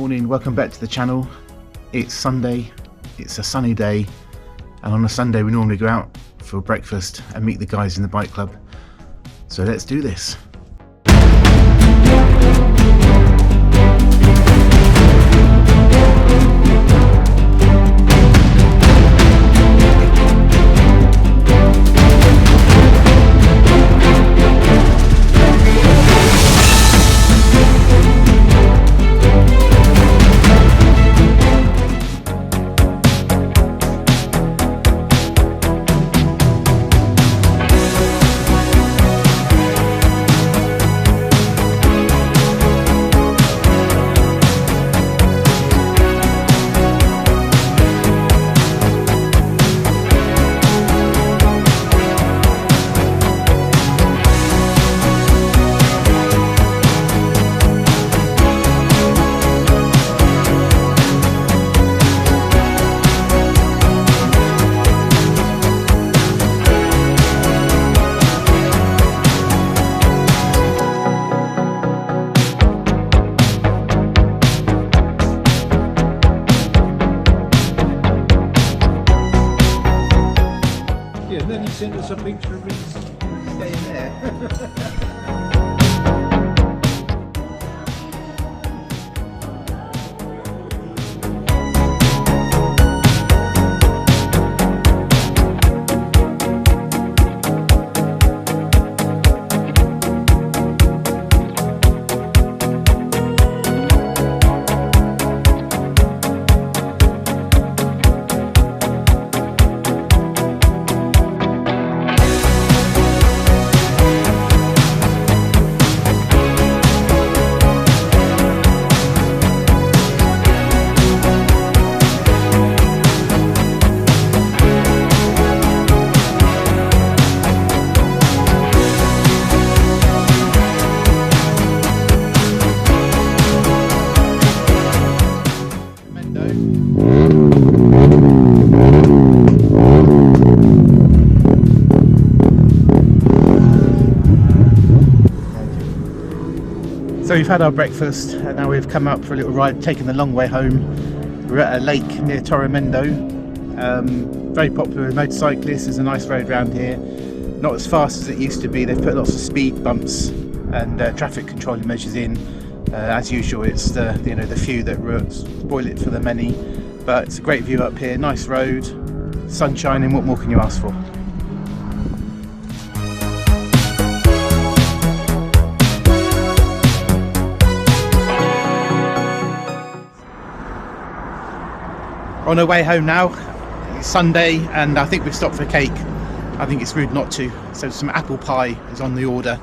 Morning, welcome back to the channel. It's Sunday, it's a sunny day, and on a Sunday we normally go out for breakfast and meet the guys in the bike club. So let's do this. And then he sent us a picture of his staying there. So we've had our breakfast and now we've come out for a little ride, taking the long way home. We're at a lake near Torremendo. Very popular with motorcyclists. There's a nice road around here. Not as fast as it used to be. They've put lots of speed bumps and traffic controlling measures in. As usual, it's the the few that spoil it for the many. But it's a great view up here. Nice road, sun shining. What more can you ask for? On our way home now. It's Sunday and I think we've stopped for cake. I think it's rude not to. So some apple pie is on the order.